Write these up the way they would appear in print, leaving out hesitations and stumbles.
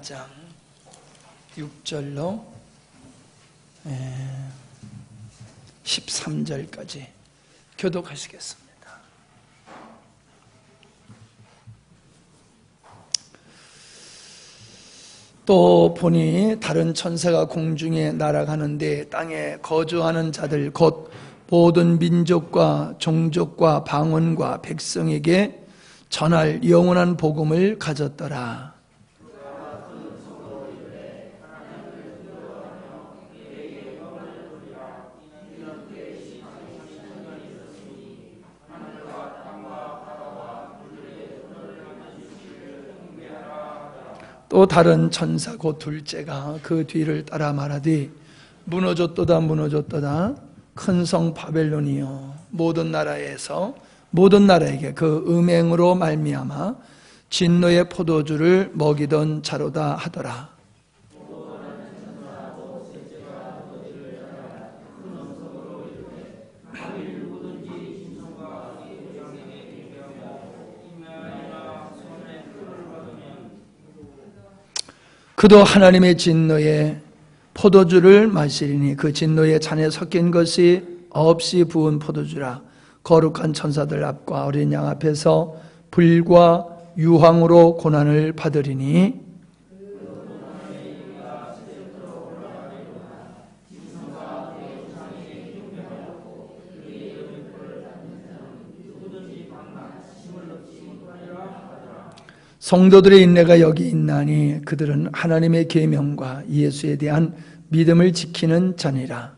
4장 6절로 13절까지 교독하시겠습니다. 또 보니 다른 천사가 공중에 날아가는데 땅에 거주하는 자들 곧 모든 민족과 종족과 방언과 백성에게 전할 영원한 복음을 가졌더라. 또 다른 천사 곧 둘째가 그 뒤를 따라 말하되 무너졌도다 무너졌도다 큰 성 바벨론이요 모든 나라에게 그 음행으로 말미암아 진노의 포도주를 먹이던 자로다 하더라. 그도 하나님의 진노의 포도주를 마시리니 그 진노의 잔에 섞인 것이 없이 부은 포도주라. 거룩한 천사들 앞과 어린 양 앞에서 불과 유황으로 고난을 받으리니 성도들의 인내가 여기 있나니 그들은 하나님의 계명과 예수에 대한 믿음을 지키는 자니라.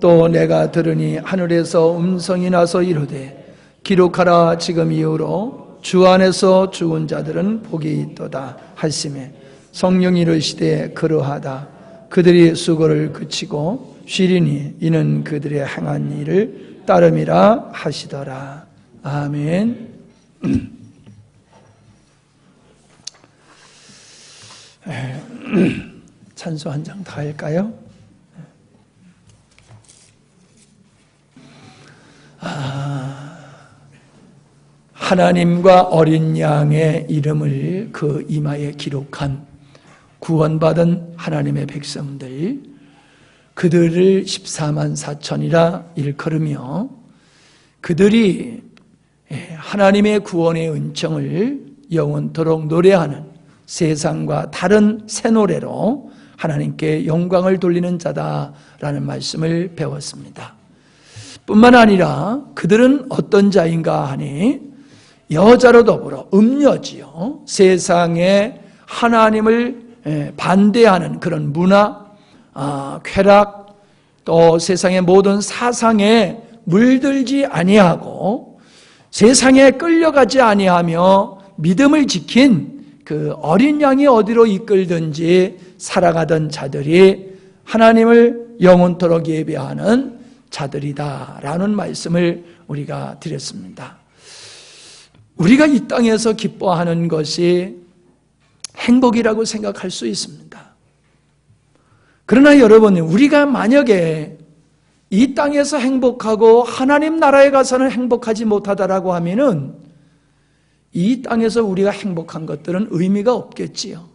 또 내가 들으니 하늘에서 음성이 나서 이르되 기록하라 지금 이후로 주 안에서 죽은 자들은 복이 있도다 하시매 성령이 이르시되 그러하다. 그들이 수고를 그치고 쉬리니 이는 그들의 행한 일을 따름이라 하시더라. 아멘. 찬송 한 장 더 할까요? 하나님과 어린 양의 이름을 그 이마에 기록한 구원받은 하나님의 백성들, 그들을 14만 4천이라 일컬으며 그들이 하나님의 구원의 은총을 영원토록 노래하는 세상과 다른 새 노래로 하나님께 영광을 돌리는 자다라는 말씀을 배웠습니다. 뿐만 아니라 그들은 어떤 자인가 하니 여자로 더불어 음녀지요. 세상에 하나님을 반대하는 그런 문화, 쾌락, 또 세상의 모든 사상에 물들지 아니하고 세상에 끌려가지 아니하며 믿음을 지킨 그 어린 양이 어디로 이끌든지 살아가던 자들이 하나님을 영원토록 예배하는 자들이다라는 말씀을 우리가 드렸습니다. 우리가 이 땅에서 기뻐하는 것이 행복이라고 생각할 수 있습니다. 그러나 여러분, 우리가 만약에 이 땅에서 행복하고 하나님 나라에 가서는 행복하지 못하다라고 하면은 이 땅에서 우리가 행복한 것들은 의미가 없겠지요.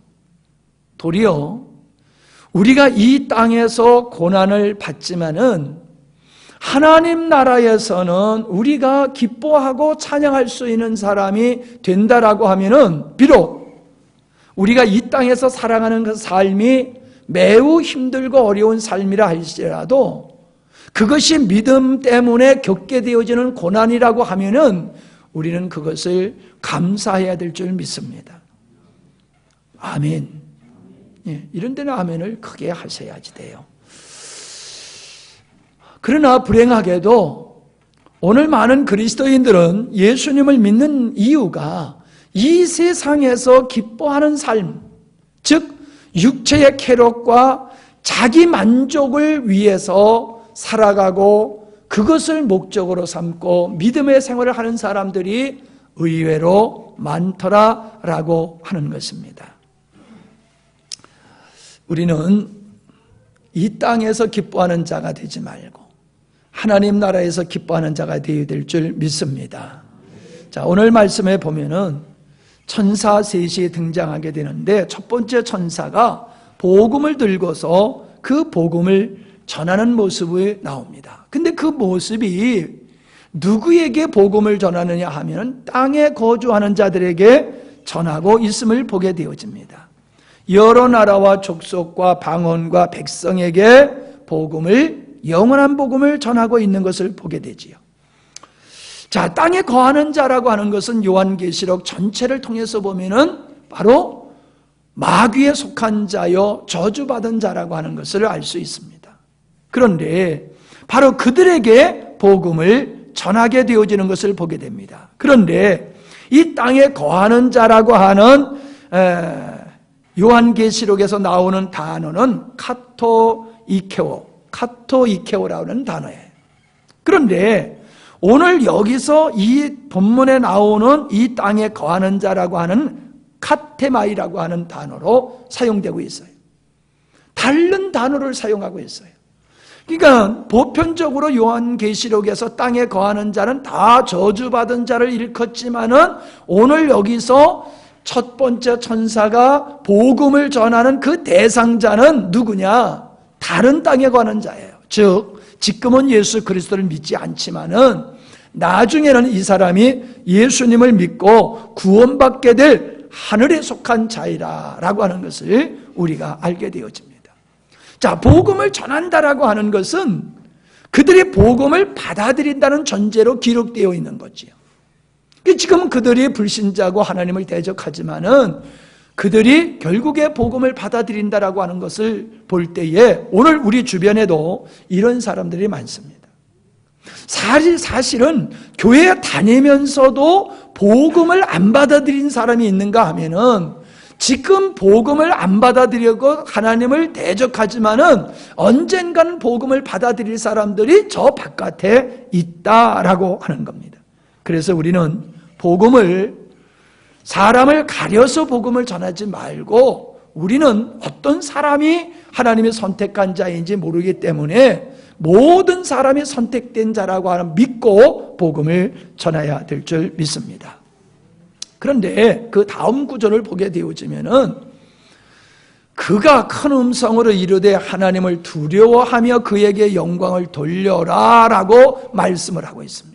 도리어 우리가 이 땅에서 고난을 받지만은 하나님 나라에서는 우리가 기뻐하고 찬양할 수 있는 사람이 된다라고 하면은 비록 우리가 이 땅에서 살아가는 그 삶이 매우 힘들고 어려운 삶이라 할지라도 그것이 믿음 때문에 겪게 되어지는 고난이라고 하면은 우리는 그것을 감사해야 될 줄 믿습니다. 아멘. 이런 데는 아멘을 크게 하셔야지 돼요. 그러나 불행하게도 오늘 많은 그리스도인들은 예수님을 믿는 이유가 이 세상에서 기뻐하는 삶, 즉 육체의 쾌락과 자기 만족을 위해서 살아가고 그것을 목적으로 삼고 믿음의 생활을 하는 사람들이 의외로 많더라라고 하는 것입니다. 우리는 이 땅에서 기뻐하는 자가 되지 말고 하나님 나라에서 기뻐하는 자가 되어야 될 줄 믿습니다. 자, 오늘 말씀에 보면은 천사 셋이 등장하게 되는데, 첫 번째 천사가 복음을 들고서 그 복음을 전하는 모습이 나옵니다. 근데 그 모습이 누구에게 복음을 전하느냐 하면 땅에 거주하는 자들에게 전하고 있음을 보게 되어집니다. 여러 나라와 족속과 방언과 백성에게 영원한 복음을 전하고 있는 것을 보게 되지요. 자, 땅에 거하는 자라고 하는 것은 요한계시록 전체를 통해서 보면은 바로 마귀에 속한 자여 저주받은 자라고 하는 것을 알 수 있습니다. 그런데 바로 그들에게 복음을 전하게 되어지는 것을 보게 됩니다. 그런데 이 땅에 거하는 자라고 하는 요한계시록에서 나오는 단어는 카토이케오라는 단어예요. 그런데 오늘 여기서 이 본문에 나오는 이 땅에 거하는 자라고 하는 카테마이라고 하는 단어로 사용되고 있어요. 다른 단어를 사용하고 있어요. 그러니까 보편적으로 요한계시록에서 땅에 거하는 자는 다 저주받은 자를 일컫지만은 오늘 여기서 첫 번째 천사가 복음을 전하는 그 대상자는 누구냐? 다른 땅에 거하는 자예요. 즉 지금은 예수 그리스도를 믿지 않지만은 나중에는 이 사람이 예수님을 믿고 구원받게 될 하늘에 속한 자이라고 하는 것을 우리가 알게 되어집니다. 자, 복음을 전한다라고 하는 것은 그들이 복음을 받아들인다는 전제로 기록되어 있는 거지요. 지금 그들이 불신자고 하나님을 대적하지만은 그들이 결국에 복음을 받아들인다라고 하는 것을 볼 때에 오늘 우리 주변에도 이런 사람들이 많습니다. 사실은 교회에 다니면서도 복음을 안 받아들인 사람이 있는가 하면은 지금 복음을 안 받아들이고 하나님을 대적하지만은 언젠가는 복음을 받아들일 사람들이 저 바깥에 있다라고 하는 겁니다. 그래서 우리는 사람을 가려서 복음을 전하지 말고 우리는 어떤 사람이 하나님의 선택한 자인지 모르기 때문에 모든 사람이 선택된 자라고 하는 믿고 복음을 전해야 될 줄 믿습니다. 그런데 그 다음 구절을 보게 되어지면은 그가 큰 음성으로 이르되 하나님을 두려워하며 그에게 영광을 돌려라 라고 말씀을 하고 있습니다.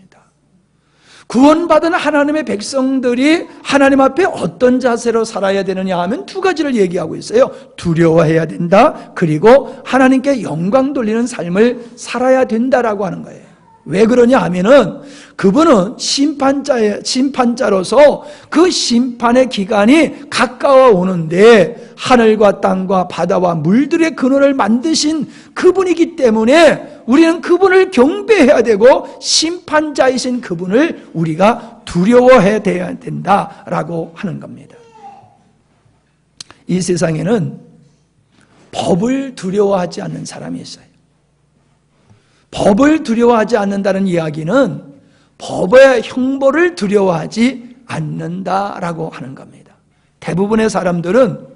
구원받은 하나님의 백성들이 하나님 앞에 어떤 자세로 살아야 되느냐 하면 두 가지를 얘기하고 있어요. 두려워해야 된다. 그리고 하나님께 영광 돌리는 삶을 살아야 된다라고 하는 거예요. 왜 그러냐 하면은 그분은 심판자로서 그 심판의 기간이 가까워 오는데 하늘과 땅과 바다와 물들의 근원을 만드신 그분이기 때문에 우리는 그분을 경배해야 되고 심판자이신 그분을 우리가 두려워해야 된다라고 하는 겁니다. 이 세상에는 법을 두려워하지 않는 사람이 있어요. 법을 두려워하지 않는다는 이야기는 법의 형벌을 두려워하지 않는다라고 하는 겁니다. 대부분의 사람들은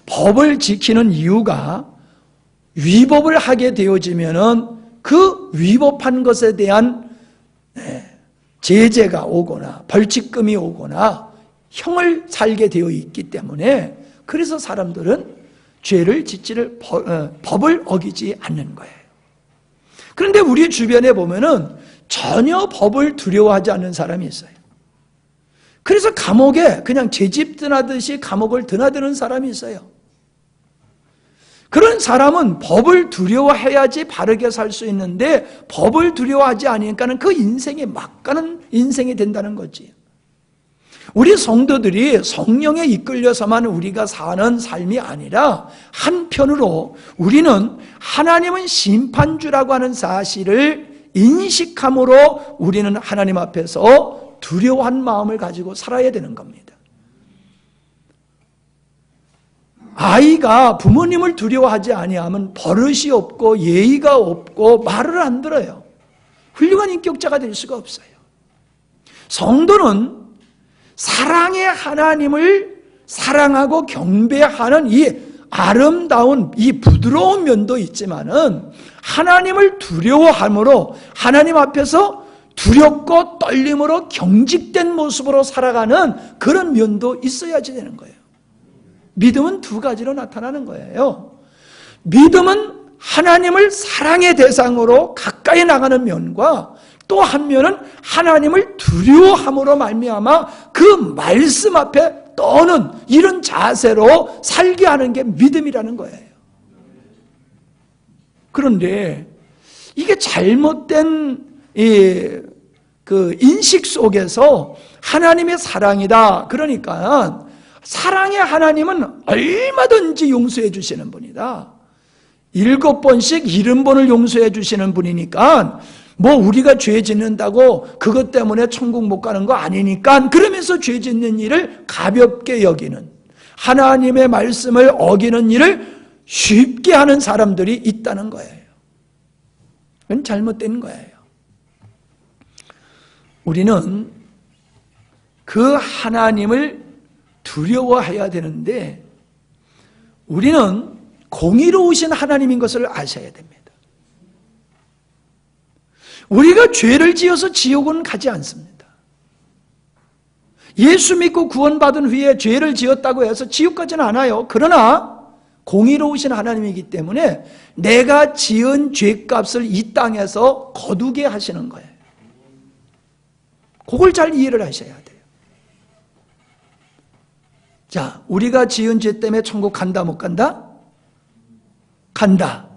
법을 지키는 이유가 위법을 하게 되어지면은 그 위법한 것에 대한 제재가 오거나 벌칙금이 오거나 형을 살게 되어 있기 때문에 그래서 사람들은 죄를 짓지를 법을 어기지 않는 거예요. 그런데 우리 주변에 보면은 전혀 법을 두려워하지 않는 사람이 있어요. 그래서 감옥에 그냥 제집 드나듯이 감옥을 드나드는 사람이 있어요. 그런 사람은 법을 두려워해야지 바르게 살 수 있는데 법을 두려워하지 않으니까는 그 인생이 막가는 인생이 된다는 거지. 우리 성도들이 성령에 이끌려서만 우리가 사는 삶이 아니라 한편으로 우리는 하나님은 심판주라고 하는 사실을 인식함으로 우리는 하나님 앞에서 두려워한 마음을 가지고 살아야 되는 겁니다. 아이가 부모님을 두려워하지 아니하면 버릇이 없고 예의가 없고 말을 안 들어요. 훌륭한 인격자가 될 수가 없어요. 성도는 사랑의 하나님을 사랑하고 경배하는 이 아름다운 이 부드러운 면도 있지만은 하나님을 두려워함으로 하나님 앞에서 두렵고 떨림으로 경직된 모습으로 살아가는 그런 면도 있어야지 되는 거예요. 믿음은 두 가지로 나타나는 거예요. 믿음은 하나님을 사랑의 대상으로 가까이 나가는 면과 또 한 면은 하나님을 두려워함으로 말미암아 그 말씀 앞에 떠는 이런 자세로 살게 하는 게 믿음이라는 거예요. 그런데 이게 잘못된 그 인식 속에서 하나님의 사랑이다. 그러니까 사랑의 하나님은 얼마든지 용서해 주시는 분이다. 7번씩 70번을 용서해 주시는 분이니까 뭐 우리가 죄 짓는다고 그것 때문에 천국 못 가는 거 아니니까 그러면서 죄 짓는 일을 가볍게 여기는, 하나님의 말씀을 어기는 일을 쉽게 하는 사람들이 있다는 거예요. 그건 잘못된 거예요. 우리는 그 하나님을 두려워해야 되는데 우리는 공의로우신 하나님인 것을 아셔야 됩니다. 우리가 죄를 지어서 지옥은 가지 않습니다. 예수 믿고 구원받은 후에 죄를 지었다고 해서 지옥 가지는 않아요. 그러나 공의로우신 하나님이기 때문에 내가 지은 죄값을 이 땅에서 거두게 하시는 거예요. 그걸 잘 이해를 하셔야 돼요. 자, 우리가 지은 죄 때문에 천국 간다 못 간다? 간다.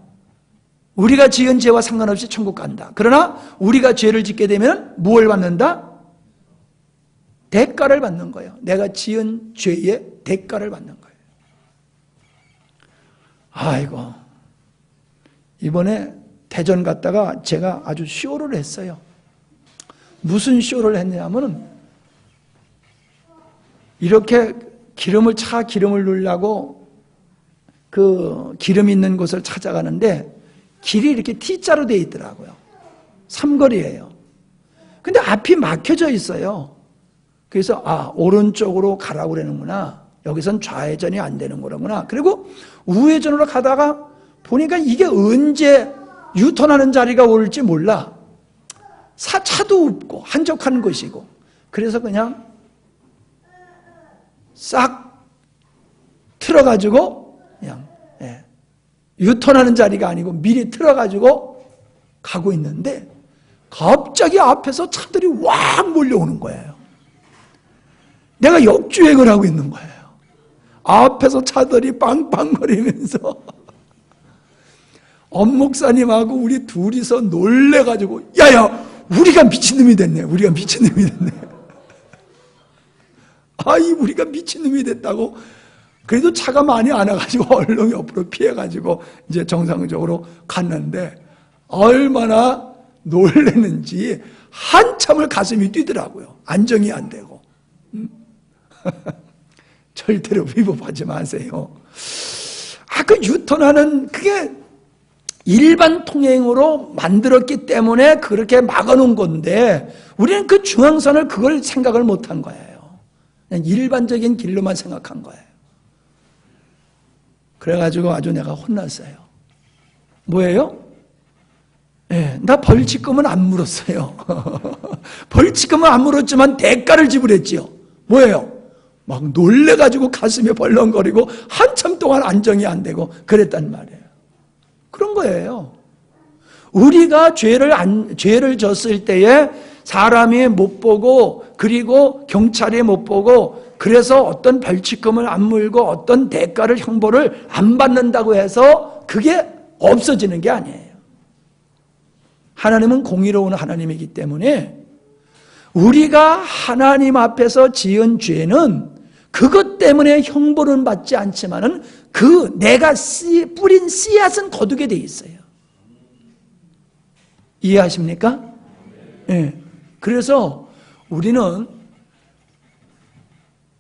우리가 지은 죄와 상관없이 천국 간다. 그러나 우리가 죄를 짓게 되면 무엇을 받는다? 대가를 받는 거예요. 내가 지은 죄의 대가를 받는 거예요. 아이고, 이번에 대전 갔다가 제가 아주 쇼를 했어요. 무슨 쇼를 했냐면은 이렇게 기름을 넣으려고 그 기름 있는 곳을 찾아가는데 길이 이렇게 T자로 되어 있더라고요. 삼거리예요. 근데 앞이 막혀져 있어요. 그래서 오른쪽으로 가라고 그러는구나. 여기선 좌회전이 안 되는 거구나. 그리고 우회전으로 가다가 보니까 이게 언제 유턴하는 자리가 올지 몰라. 차도 없고 한적한 곳이고. 그래서 그냥 싹 틀어가지고 그냥 유턴하는 자리가 아니고 미리 틀어가지고 가고 있는데 갑자기 앞에서 차들이 확 몰려오는 거예요. 내가 역주행을 하고 있는 거예요. 앞에서 차들이 빵빵거리면서 엄 목사님하고 우리 둘이서 놀래가지고 야야 우리가 미친놈이 됐네. 우리가 미친놈이 됐네. 우리가 미친놈이 됐다고. 그래도 차가 많이 안 와가지고 얼른 옆으로 피해가지고 이제 정상적으로 갔는데 얼마나 놀랐는지 한참을 가슴이 뛰더라고요. 안정이 안 되고. 절대로 위법하지 마세요. 그 유턴하는 그게 일반 통행으로 만들었기 때문에 그렇게 막아놓은 건데 우리는 그 중앙선을 그걸 생각을 못한 거예요. 그냥 일반적인 길로만 생각한 거예요. 그래가지고 아주 내가 혼났어요. 뭐예요? 나 벌칙금은 안 물었어요. 벌칙금은 안 물었지만 대가를 지불했지요. 뭐예요? 막 놀래가지고 가슴이 벌렁거리고 한참 동안 안정이 안 되고 그랬단 말이에요. 그런 거예요. 우리가 죄를 졌을 때에 사람이 못 보고 그리고 경찰이 못 보고 그래서 어떤 벌칙금을 안 물고 어떤 대가를 형벌을 안 받는다고 해서 그게 없어지는 게 아니에요. 하나님은 공의로운 하나님이기 때문에 우리가 하나님 앞에서 지은 죄는 그것 때문에 형벌은 받지 않지만은 그 내가 뿌린 씨앗은 거두게 돼 있어요. 이해하십니까? 네. 그래서 우리는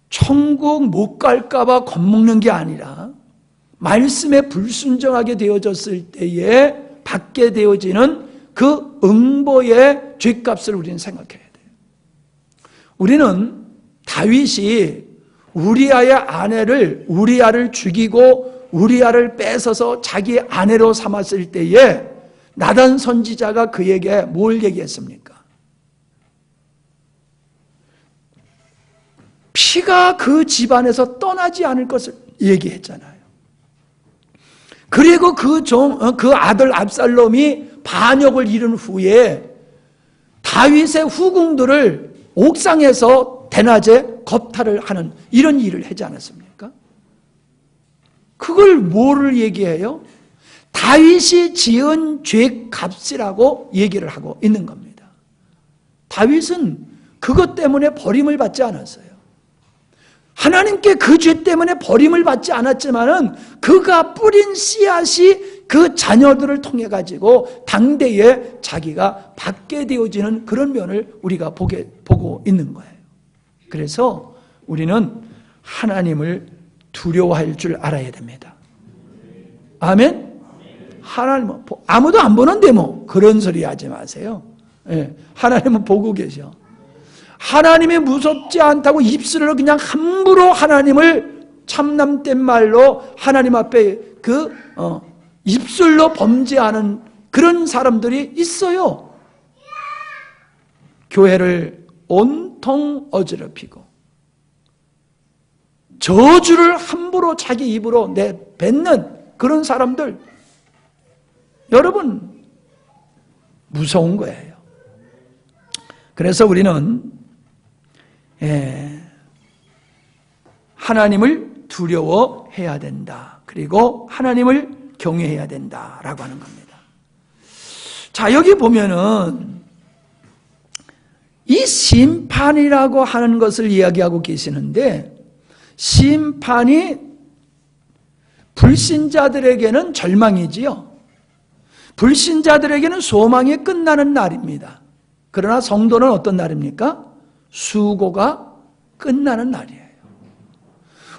천국 못 갈까봐 겁먹는 게 아니라 말씀에 불순종하게 되어졌을 때에 받게 되어지는 그 응보의 죄값을 우리는 생각해야 돼요. 우리는 다윗이 우리아의 아내를 우리아를 죽이고 우리아를 뺏어서 자기 아내로 삼았을 때에 나단 선지자가 그에게 뭘 얘기했습니까? 피가 그 집안에서 떠나지 않을 것을 얘기했잖아요. 그리고 그 아들 압살롬이 반역을 이룬 후에 다윗의 후궁들을 옥상에서 대낮에 겁탈을 하는 이런 일을 하지 않았습니까? 그걸 뭐를 얘기해요? 다윗이 지은 죄값이라고 얘기를 하고 있는 겁니다. 다윗은 그것 때문에 버림을 받지 않았어요. 하나님께 그 죄 때문에 버림을 받지 않았지만은 그가 뿌린 씨앗이 그 자녀들을 통해 가지고 당대에 자기가 받게 되어지는 그런 면을 우리가 보고 있는 거예요. 그래서 우리는 하나님을 두려워할 줄 알아야 됩니다. 아멘? 하나님은 아무도 안 보는데 뭐 그런 소리 하지 마세요. 예, 하나님은 보고 계셔. 하나님이 무섭지 않다고 입술로 그냥 함부로 하나님을 참남된 말로 하나님 앞에 입술로 범죄하는 그런 사람들이 있어요. 교회를 온통 어지럽히고 저주를 함부로 자기 입으로 내뱉는 그런 사람들, 여러분 무서운 거예요. 그래서 우리는 하나님을 두려워해야 된다. 그리고 하나님을 경외해야 된다라고 하는 겁니다. 자, 여기 보면은 이 심판이라고 하는 것을 이야기하고 계시는데, 심판이 불신자들에게는 절망이지요. 불신자들에게는 소망이 끝나는 날입니다. 그러나 성도는 어떤 날입니까? 수고가 끝나는 날이에요.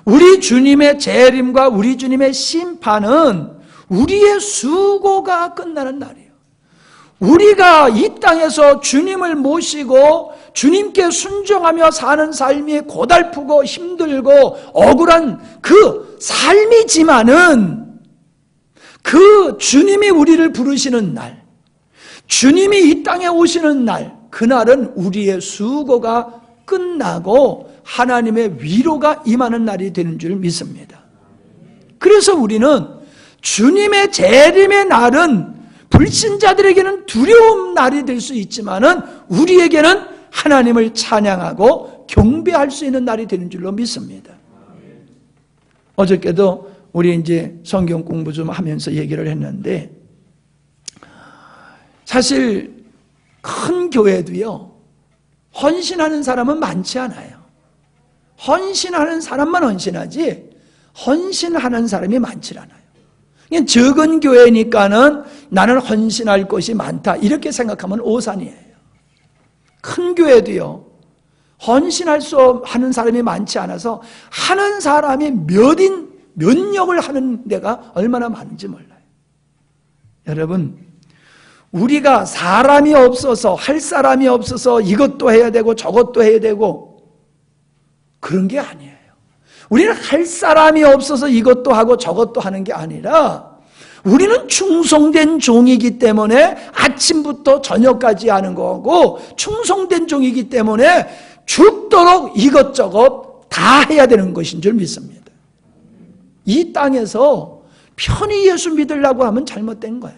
우리 주님의 재림과 우리 주님의 심판은 우리의 수고가 끝나는 날이에요. 우리가 이 땅에서 주님을 모시고 주님께 순종하며 사는 삶이 고달프고 힘들고 억울한 그 삶이지만은 그 주님이 우리를 부르시는 날, 주님이 이 땅에 오시는 날, 그날은 우리의 수고가 끝나고 하나님의 위로가 임하는 날이 되는 줄 믿습니다. 그래서 우리는 주님의 재림의 날은 불신자들에게는 두려운 날이 될 수 있지만은 우리에게는 하나님을 찬양하고 경배할 수 있는 날이 되는 줄로 믿습니다. 어저께도 우리 이제 성경 공부 좀 하면서 얘기를 했는데, 사실 큰 교회도요, 헌신하는 사람은 많지 않아요. 헌신하는 사람만 헌신하지 헌신하는 사람이 많지 않아요. 그냥 적은 교회니까는 나는 헌신할 것이 많다 이렇게 생각하면 오산이에요. 큰 교회도요, 헌신할 수 하는 사람이 많지 않아서 하는 사람이 몇 역을 하는 데가 얼마나 많은지 몰라요. 여러분, 우리가 사람이 없어서, 할 사람이 없어서 이것도 해야 되고 저것도 해야 되고 그런 게 아니에요. 우리는 할 사람이 없어서 이것도 하고 저것도 하는 게 아니라 우리는 충성된 종이기 때문에 아침부터 저녁까지 하는 거고, 충성된 종이기 때문에 죽도록 이것저것 다 해야 되는 것인 줄 믿습니다. 이 땅에서 편히 예수 믿으려고 하면 잘못된 거예요.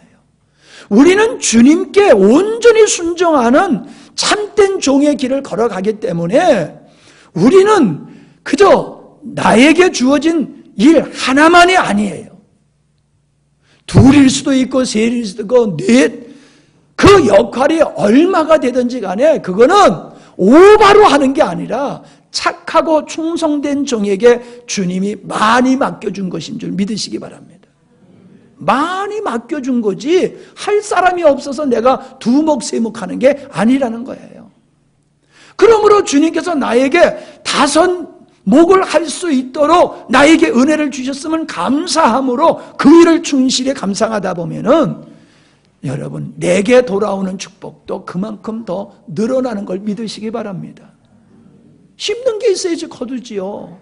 우리는 주님께 온전히 순종하는 참된 종의 길을 걸어가기 때문에 우리는 그저 나에게 주어진 일 하나만이 아니에요. 둘일 수도 있고 셋일 수도 있고 넷, 그 역할이 얼마가 되든지 간에 그거는 오바로 하는 게 아니라 착하고 충성된 종에게 주님이 많이 맡겨준 것인 줄 믿으시기 바랍니다. 많이 맡겨준 거지 할 사람이 없어서 내가 두목 세목 하는 게 아니라는 거예요. 그러므로 주님께서 나에게 5목을 할 수 있도록 나에게 은혜를 주셨으면 감사함으로 그 일을 충실히 감상하다 보면은 여러분, 내게 돌아오는 축복도 그만큼 더 늘어나는 걸 믿으시기 바랍니다. 힘든 게 있어야지 거두지요.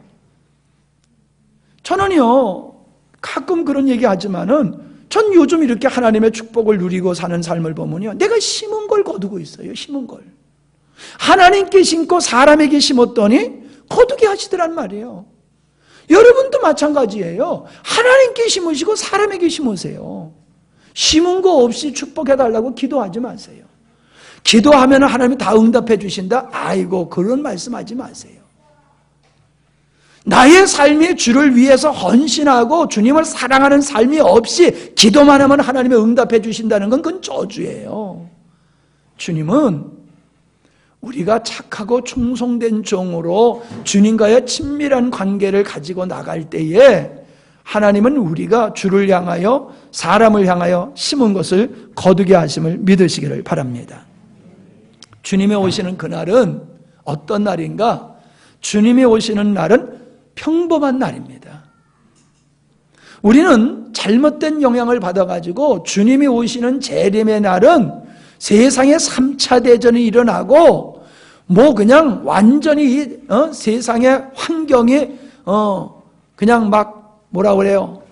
저는요, 가끔 그런 얘기 하지만은 전 요즘 이렇게 하나님의 축복을 누리고 사는 삶을 보면요, 내가 심은 걸 거두고 있어요. 심은 걸 하나님께 심고 사람에게 심었더니 거두게 하시더란 말이에요. 여러분도 마찬가지예요. 하나님께 심으시고 사람에게 심으세요. 심은 거 없이 축복해달라고 기도하지 마세요. 기도하면 하나님이 다 응답해 주신다? 아이고, 그런 말씀하지 마세요. 나의 삶이 주를 위해서 헌신하고 주님을 사랑하는 삶이 없이 기도만 하면 하나님이 응답해 주신다는 건 그건 저주예요. 주님은 우리가 착하고 충성된 종으로 주님과의 친밀한 관계를 가지고 나갈 때에 하나님은 우리가 주를 향하여 사람을 향하여 심은 것을 거두게 하심을 믿으시기를 바랍니다. 주님이 오시는 그날은 어떤 날인가? 주님이 오시는 날은 평범한 날입니다. 우리는 잘못된 영향을 받아가지고 주님이 오시는 재림의 날은 세상에 3차 대전이 일어나고 그냥 완전히 세상의 환경이 그냥 막 뭐라 그래요?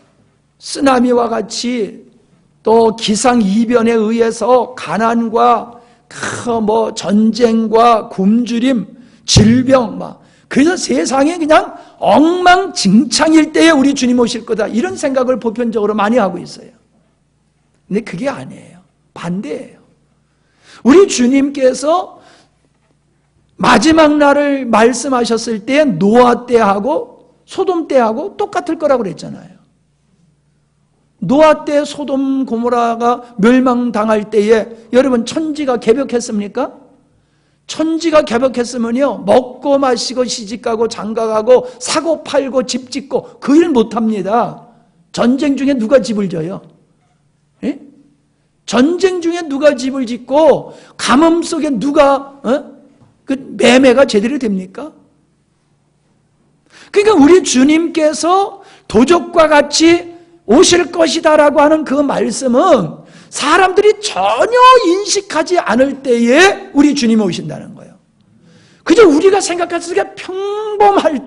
쓰나미와 같이 또 기상이변에 의해서 가난과 전쟁과 굶주림, 질병 그래서 세상에 그냥 엉망진창일 때에 우리 주님 오실 거다 이런 생각을 보편적으로 많이 하고 있어요. 근데 그게 아니에요. 반대예요. 우리 주님께서 마지막 날을 말씀하셨을 때 노아 때하고 소돔 때하고 똑같을 거라고 그랬잖아요. 노아 때 소돔 고모라가 멸망당할 때에 여러분 천지가 개벽했습니까? 천지가 개벽했으면요 먹고 마시고 시집가고 장가가고 사고 팔고 집 짓고 그 일 못합니다. 전쟁 중에 누가 집을 져요? 예? 전쟁 중에 누가 집을 짓고 가뭄 속에 누가 그 매매가 제대로 됩니까? 그러니까 우리 주님께서 도적과 같이 오실 것이다라고 하는 그 말씀은 사람들이 전혀 인식하지 않을 때에 우리 주님이 오신다는 거예요. 그저 우리가 생각했을 때 평범할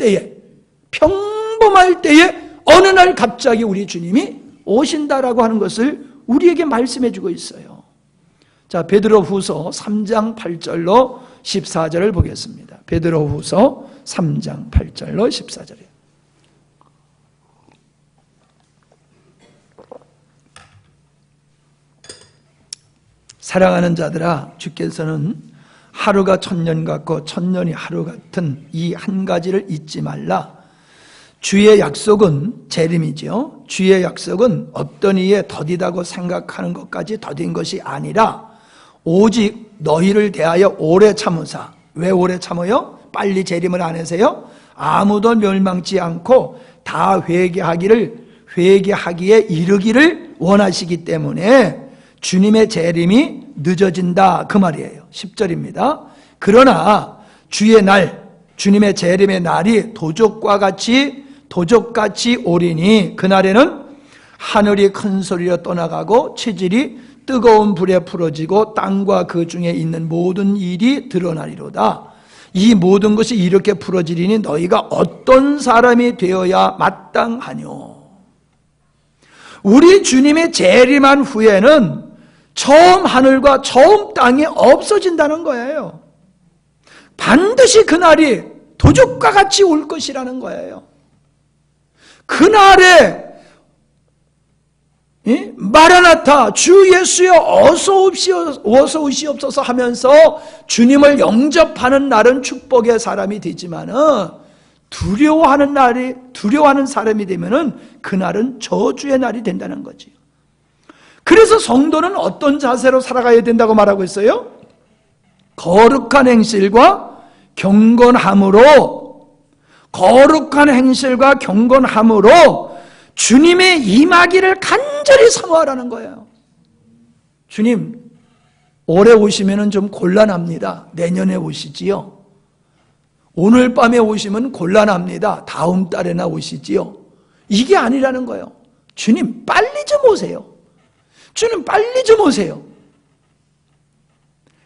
때에 어느 날 갑자기 우리 주님이 오신다라고 하는 것을 우리에게 말씀해 주고 있어요. 자, 베드로후서 3장 8절로 14절을 보겠습니다. 베드로후서 3장 8절로 14절이에요. 사랑하는 자들아, 주께서는 하루가 천년 같고 천년이 하루 같은 이 한 가지를 잊지 말라. 주의 약속은 재림이죠. 주의 약속은 어떤 이에 더디다고 생각하는 것까지 더딘 것이 아니라 오직 너희를 대하여 오래 참으사. 왜 오래 참어요? 빨리 재림을 안 하세요? 아무도 멸망치 않고 다 회개하기에 이르기를 원하시기 때문에 주님의 재림이 늦어진다 그 말이에요. 10절입니다. 그러나 주의 날, 주님의 재림의 날이 도적같이 오리니 그날에는 하늘이 큰 소리로 떠나가고 체질이 뜨거운 불에 풀어지고 땅과 그 중에 있는 모든 일이 드러나리로다. 이 모든 것이 이렇게 풀어지리니 너희가 어떤 사람이 되어야 마땅하뇨. 우리 주님의 재림한 후에는 처음 하늘과 처음 땅이 없어진다는 거예요. 반드시 그날이 도적과 같이 올 것이라는 거예요. 그날에 마라나타 주 예수여 어서 오시옵소서 하면서 주님을 영접하는 날은 축복의 사람이 되지만은 두려워하는 사람이 되면은 그날은 저주의 날이 된다는 거지. 그래서 성도는 어떤 자세로 살아가야 된다고 말하고 있어요? 거룩한 행실과 경건함으로 주님의 임하기를 간절히 사모하라는 거예요. 주님, 올해 오시면 좀 곤란합니다. 내년에 오시지요. 오늘 밤에 오시면 곤란합니다. 다음 달에나 오시지요. 이게 아니라는 거예요. 주님, 빨리 좀 오세요. 주님, 빨리 좀 오세요.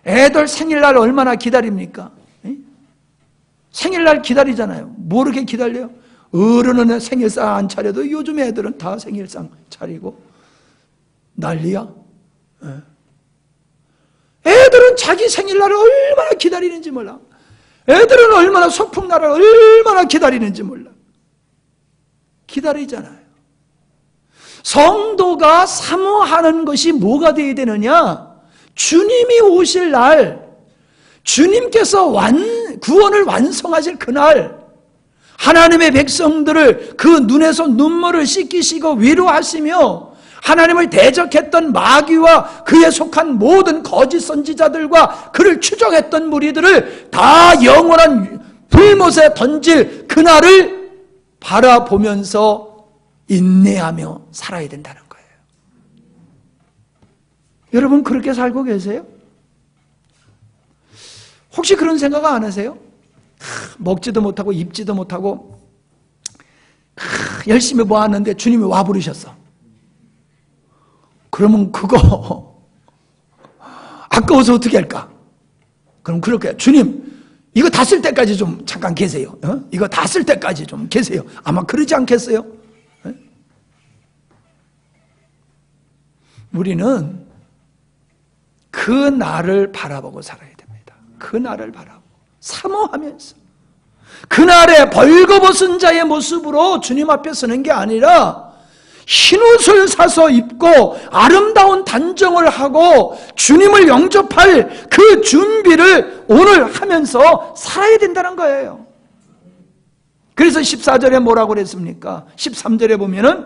애들 생일날 얼마나 기다립니까? 생일날 기다리잖아요. 뭐 이렇게 기다려요? 어른은 생일상 안 차려도 요즘 애들은 다 생일상 차리고 난리야. 애들은 자기 생일날을 얼마나 기다리는지 몰라. 애들은 얼마나 소풍날을 얼마나 기다리는지 몰라. 기다리잖아요. 성도가 사모하는 것이 뭐가 되어야 되느냐? 주님이 오실 날, 주님께서 구원을 완성하실 그날, 하나님의 백성들을 그 눈에서 눈물을 씻기시고 위로하시며 하나님을 대적했던 마귀와 그에 속한 모든 거짓 선지자들과 그를 추종했던 무리들을 다 영원한 불못에 던질 그날을 바라보면서 인내하며 살아야 된다는 거예요. 여러분 그렇게 살고 계세요? 혹시 그런 생각 안 하세요? 먹지도 못하고 입지도 못하고 열심히 모았는데 주님이 와 부르셨어. 그러면 그거 아까워서 어떻게 할까? 그럼 그렇게 주님 이거 다 쓸 때까지 좀 잠깐 계세요. 이거 다 쓸 때까지 좀 계세요. 아마 그러지 않겠어요? 우리는 그 날을 바라보고 살아야 됩니다. 그 날을 바라보고 사모하면서 그날의 벌거벗은 자의 모습으로 주님 앞에 서는 게 아니라 흰옷을 사서 입고 아름다운 단정을 하고 주님을 영접할 그 준비를 오늘 하면서 살아야 된다는 거예요. 그래서 14절에 뭐라고 그랬습니까? 13절에 보면은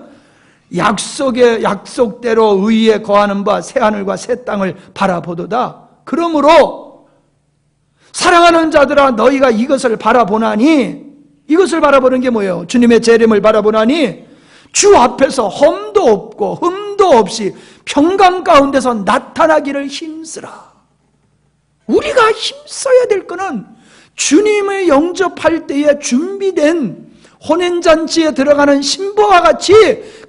약속대로 의에 거하는 바 새하늘과 새 땅을 바라보도다. 그러므로 사랑하는 자들아 너희가 이것을 바라보나니, 이것을 바라보는 게 뭐예요? 주님의 재림을 바라보나니 주 앞에서 험도 없고 흠도 없이 평강 가운데서 나타나기를 힘쓰라. 우리가 힘써야 될 것은 주님을 영접할 때에 준비된 혼인잔치에 들어가는 신부와 같이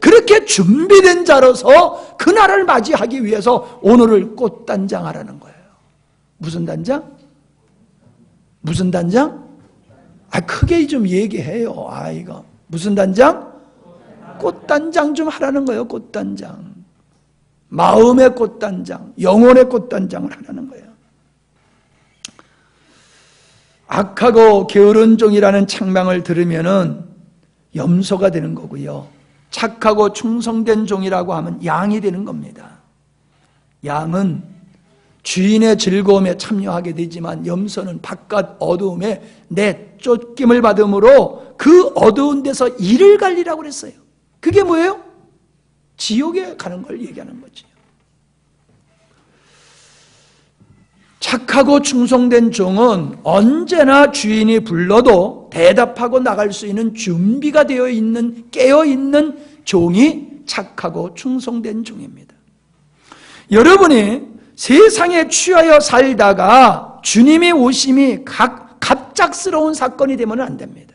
그렇게 준비된 자로서 그날을 맞이하기 위해서 오늘을 꽃단장하라는 거예요. 무슨 단장? 무슨 단장? 크게 좀 얘기해요. 이거 무슨 단장? 꽃단장 좀 하라는 거예요. 꽃단장. 마음의 꽃단장, 영혼의 꽃단장을 하라는 거예요. 악하고 게으른 종이라는 책망을 들으면은 염소가 되는 거고요. 착하고 충성된 종이라고 하면 양이 되는 겁니다. 양은 주인의 즐거움에 참여하게 되지만 염소는 바깥 어두움에 내쫓김을 받음으로 그 어두운 데서 이를 갈리라고 그랬어요. 그게 뭐예요? 지옥에 가는 걸 얘기하는 거죠. 착하고 충성된 종은 언제나 주인이 불러도 대답하고 나갈 수 있는 준비가 되어 있는, 깨어있는 종이 착하고 충성된 종입니다. 여러분이 세상에 취하여 살다가 주님이 오심이 갑작스러운 사건이 되면 안 됩니다.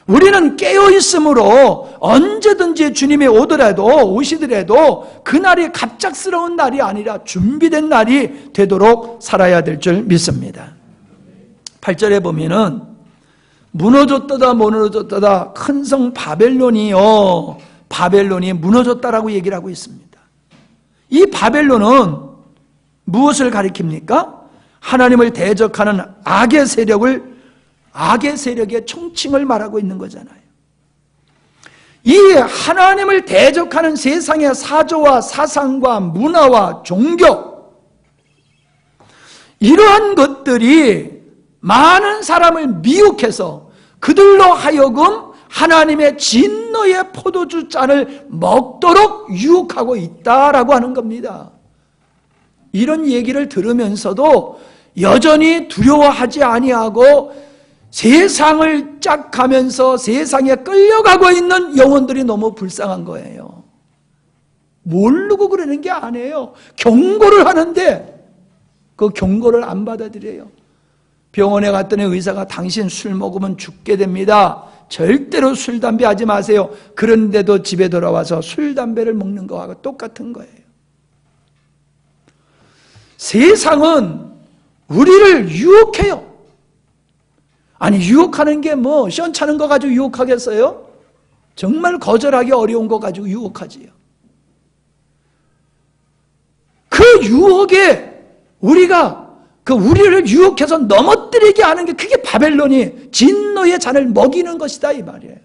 우리는 깨어있으므로 언제든지 주님이 오시더라도 그날이 갑작스러운 날이 아니라 준비된 날이 되도록 살아야 될 줄 믿습니다. 8절에 보면은 무너졌다 큰 성 바벨론이요, 바벨론이 무너졌다라고 얘기를 하고 있습니다. 이 바벨론은 무엇을 가리킵니까? 하나님을 대적하는 악의 세력의 총칭을 말하고 있는 거잖아요. 이 하나님을 대적하는 세상의 사조와 사상과 문화와 종교, 이러한 것들이 많은 사람을 미혹해서 그들로 하여금 하나님의 진노의 포도주 잔을 먹도록 유혹하고 있다라고 하는 겁니다. 이런 얘기를 들으면서도 여전히 두려워하지 아니하고 세상을 짝 가면서 세상에 끌려가고 있는 영혼들이 너무 불쌍한 거예요. 모르고 그러는 게 아니에요. 경고를 하는데 그 경고를 안 받아들여요. 병원에 갔더니 의사가 당신 술 먹으면 죽게 됩니다. 절대로 술, 담배 하지 마세요. 그런데도 집에 돌아와서 술, 담배를 먹는 거하고 똑같은 거예요. 세상은 우리를 유혹해요. 아니 유혹하는 게 뭐 시원찮은 거 가지고 유혹하겠어요? 정말 거절하기 어려운 거 가지고 유혹하지요. 그 유혹에 우리가 우리를 유혹해서 넘어뜨리게 하는 게 그게 바벨론이 진노의 잔을 먹이는 것이다 이 말이에요.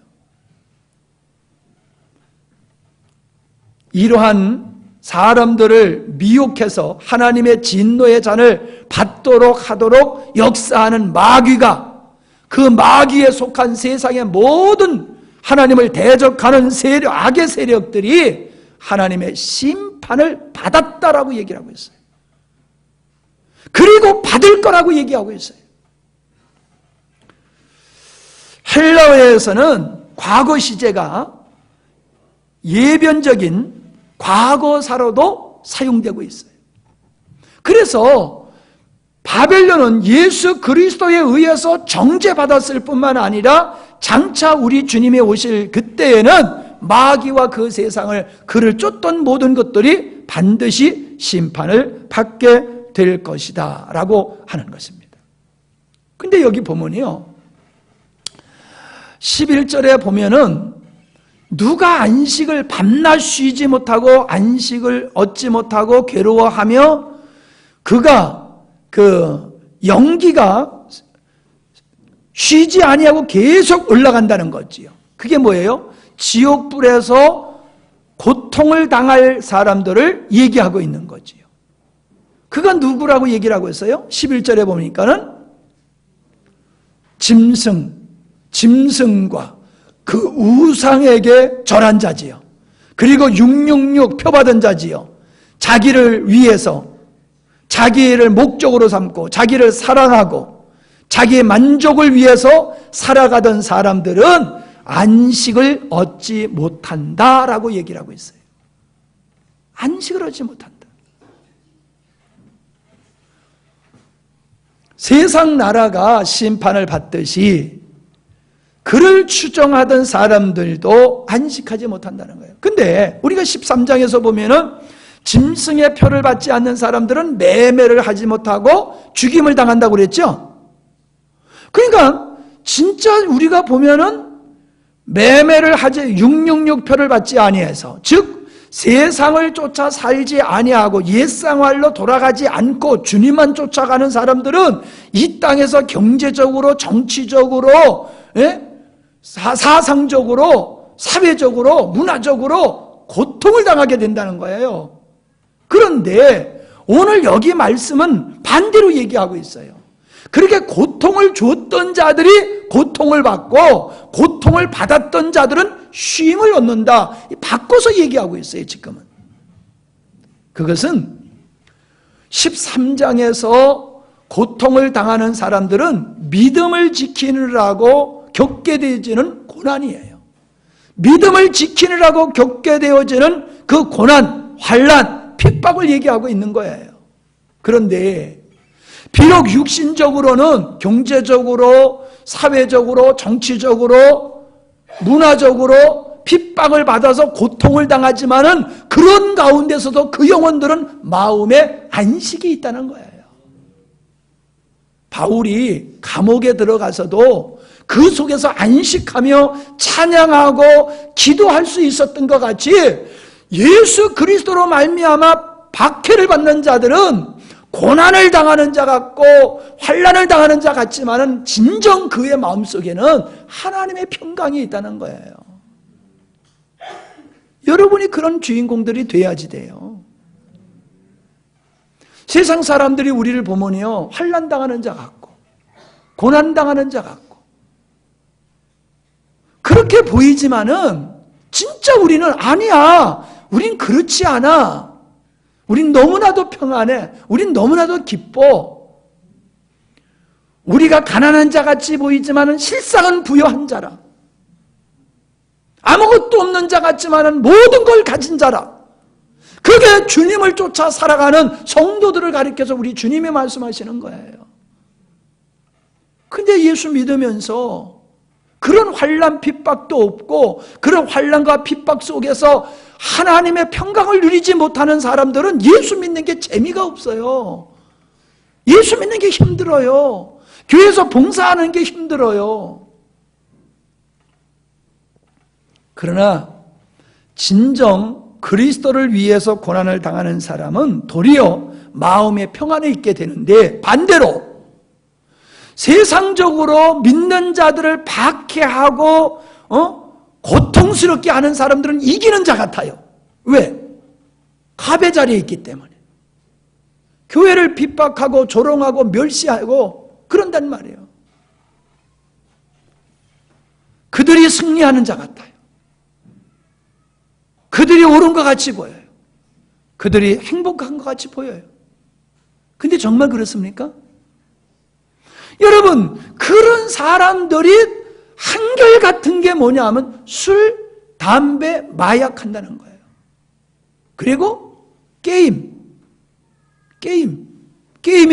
이러한 사람들을 미혹해서 하나님의 진노의 잔을 받도록 하도록 역사하는 마귀가, 그 마귀에 속한 세상의 모든 하나님을 대적하는 세력, 악의 세력들이 하나님의 심판을 받았다라고 얘기를 하고 있어요. 그리고 받을 거라고 얘기하고 있어요. 헬라어에서는 과거 시제가 예변적인 과거사로도 사용되고 있어요. 그래서 바벨론은 예수 그리스도에 의해서 정죄받았을 뿐만 아니라 장차 우리 주님이 오실 그때에는 마귀와 그 세상을, 그를 쫓던 모든 것들이 반드시 심판을 받게 될 것이다 라고 하는 것입니다. 근데 여기 보면요, 11절에 보면은 누가 안식을 밤낮 쉬지 못하고 안식을 얻지 못하고 괴로워하며 그가 연기가 쉬지 아니하고 계속 올라간다는 거지요. 그게 뭐예요? 지옥불에서 고통을 당할 사람들을 얘기하고 있는 거지요. 그가 누구라고 얘기를 하고 있어요? 11절에 보니까는 짐승과 그 우상에게 절한 자지요. 그리고 666 표받은 자지요. 자기를 위해서, 자기를 목적으로 삼고 자기를 사랑하고 자기의 만족을 위해서 살아가던 사람들은 안식을 얻지 못한다라고 얘기를 하고 있어요. 안식을 얻지 못한다. 세상 나라가 심판을 받듯이 그를 추종하던 사람들도 안식하지 못한다는 거예요. 근데 우리가 13장에서 보면은 짐승의 표를 받지 않는 사람들은 매매를 하지 못하고 죽임을 당한다고 그랬죠? 그러니까 진짜 우리가 보면은 매매를 하지 666 표를 받지 아니해서, 즉 세상을 쫓아 살지 아니하고 옛생활로 돌아가지 않고 주님만 쫓아가는 사람들은 이 땅에서 경제적으로, 정치적으로, 사상적으로, 사회적으로, 문화적으로 고통을 당하게 된다는 거예요. 그런데 오늘 여기 말씀은 반대로 얘기하고 있어요. 그렇게 고통을 줬던 자들이 고통을 받고 고통을 받았던 자들은 쉼을 얻는다. 바꿔서 얘기하고 있어요, 지금은. 그것은 13장에서 고통을 당하는 사람들은 믿음을 지키느라고 겪게 되어지는 고난이에요. 믿음을 지키느라고 겪게 되어지는 그 고난, 환난, 핍박을 얘기하고 있는 거예요. 그런데 비록 육신적으로는 경제적으로, 사회적으로, 정치적으로, 문화적으로 핍박을 받아서 고통을 당하지만은 그런 가운데서도 그 영혼들은 마음에 안식이 있다는 거예요. 바울이 감옥에 들어가서도 그 속에서 안식하며 찬양하고 기도할 수 있었던 것 같이 예수 그리스도로 말미암아 박해를 받는 자들은 고난을 당하는 자 같고 환난을 당하는 자 같지만은 진정 그의 마음속에는 하나님의 평강이 있다는 거예요. 여러분이 그런 주인공들이 돼야지 돼요. 세상 사람들이 우리를 보면요, 환난 당하는 자 같고 고난 당하는 자 같고 그렇게 보이지만은 진짜 우리는 아니야. 우린 그렇지 않아. 우린 너무나도 평안해. 우린 너무나도 기뻐. 우리가 가난한 자 같이 보이지만은 실상은 부유한 자라. 아무것도 없는 자 같지만은 모든 걸 가진 자라. 그게 주님을 쫓아 살아가는 성도들을 가리켜서 우리 주님이 말씀하시는 거예요. 근데 예수 믿으면서 그런 환난 핍박도 없고 그런 환난과 핍박 속에서 하나님의 평강을 누리지 못하는 사람들은 예수 믿는 게 재미가 없어요. 예수 믿는 게 힘들어요. 교회에서 봉사하는 게 힘들어요. 그러나 진정 그리스도를 위해서 고난을 당하는 사람은 도리어 마음의 평안에 있게 되는데, 반대로 세상적으로 믿는 자들을 박해하고 고통스럽게 하는 사람들은 이기는 자 같아요. 왜? 갑의 자리에 있기 때문에. 교회를 핍박하고 조롱하고 멸시하고 그런단 말이에요. 그들이 승리하는 자 같아요. 그들이 옳은 것 같이 보여요. 그들이 행복한 것 같이 보여요. 근데 정말 그렇습니까? 여러분, 그런 사람들이 한결같은 게 뭐냐 하면 술, 담배, 마약 한다는 거예요. 그리고 게임에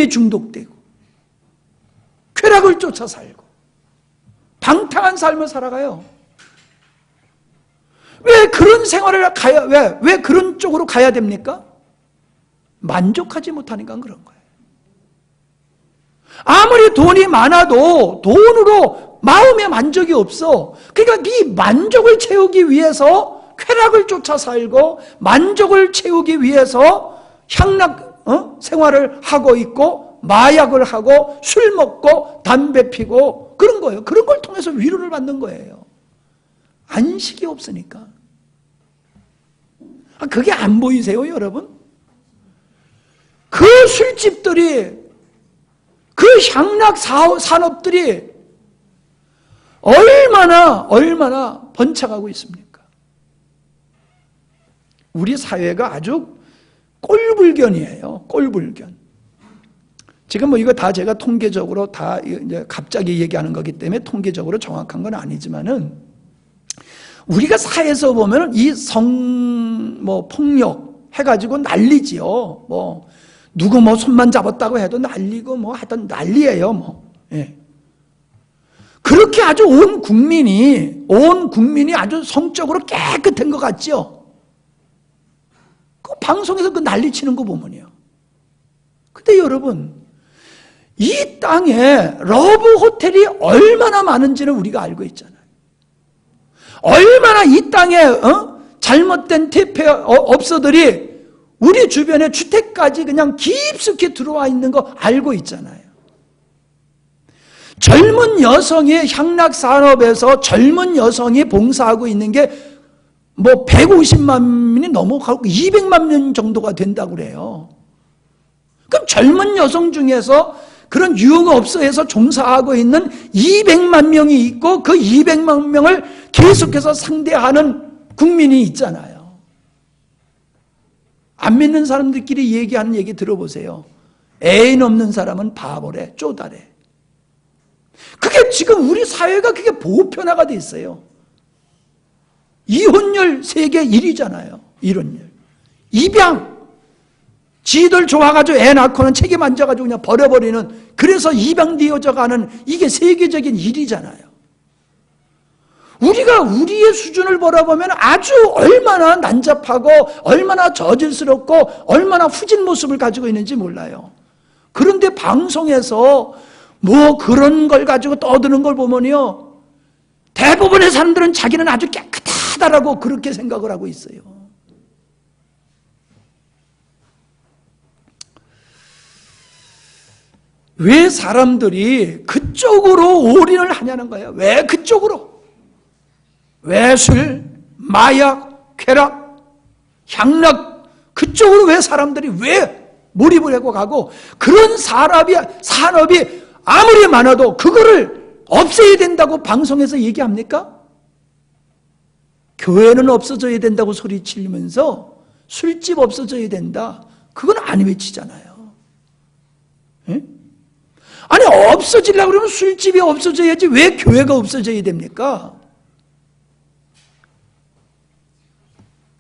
중독되고 쾌락을 쫓아 살고 방탕한 삶을 살아가요. 왜 그런 생활을 왜 그런 쪽으로 가야 됩니까? 만족하지 못하니까 그런 거예요. 아무리 돈이 많아도 돈으로 마음의 만족이 없어. 그러니까 이 만족을 채우기 위해서 쾌락을 쫓아 살고 만족을 채우기 위해서 향락 생활을 하고 있고 마약을 하고 술 먹고 담배 피고 그런 거예요. 그런 걸 통해서 위로를 받는 거예요. 안식이 없으니까. 그게 안 보이세요, 여러분? 그 술집들이, 그 향락 산업들이 얼마나 번창하고 있습니까? 우리 사회가 아주 꼴불견이에요. 꼴불견. 지금 뭐 이거 다 제가 통계적으로 다 이제 갑자기 얘기하는 거기 때문에 통계적으로 정확한 건 아니지만은 우리가 사회에서 보면 이 폭력 해가지고 난리지요. 뭐 누구 뭐 손만 잡았다고 해도 난리고 뭐 하여튼 난리예요. 뭐. 예. 그렇게 아주 온 국민이 아주 성적으로 깨끗한 것 같죠. 그 방송에서 그 난리치는 거 보면요. 근데 여러분, 이 땅에 러브 호텔이 얼마나 많은지를 우리가 알고 있잖아요. 얼마나 이 땅에 잘못된 업소들이 우리 주변에 주택까지 그냥 깊숙이 들어와 있는 거 알고 있잖아요. 젊은 여성이 향락산업에서 젊은 여성이 봉사하고 있는 게 뭐 150만 명이 넘어가고 200만 명 정도가 된다고 그래요. 그럼 젊은 여성 중에서 그런 유흥업소에서 종사하고 있는 200만 명이 있고 그 200만 명을 계속해서 상대하는 국민이 있잖아요. 안 믿는 사람들끼리 얘기하는 얘기 들어보세요. 애인 없는 사람은 바보래, 쪼다래. 그게 지금 우리 사회가 그게 보편화가 돼 있어요. 이혼율 세계 1위잖아요. 이혼율. 입양. 지들 좋아가지고 애 낳고는 책임 안 져가지고 그냥 버려버리는, 그래서 입양되어져 가는 이게 세계적인 일이잖아요. 우리가 우리의 수준을 바라보면 아주 얼마나 난잡하고 얼마나 저질스럽고 얼마나 후진 모습을 가지고 있는지 몰라요. 그런데 방송에서 뭐 그런 걸 가지고 떠드는 걸 보면요, 대부분의 사람들은 자기는 아주 깨끗하다라고 그렇게 생각을 하고 있어요. 왜 사람들이 그쪽으로 올인을 하냐는 거예요. 왜 그쪽으로? 왜 술, 마약, 쾌락, 향락, 그쪽으로 왜 사람들이 왜 몰입을 하고 가고, 그런 산업이 아무리 많아도 그거를 없애야 된다고 방송에서 얘기합니까? 교회는 없어져야 된다고 소리치면서 술집 없어져야 된다, 그건 안 외치잖아요. 예? 아니, 없어지려고 그러면 술집이 없어져야지 왜 교회가 없어져야 됩니까?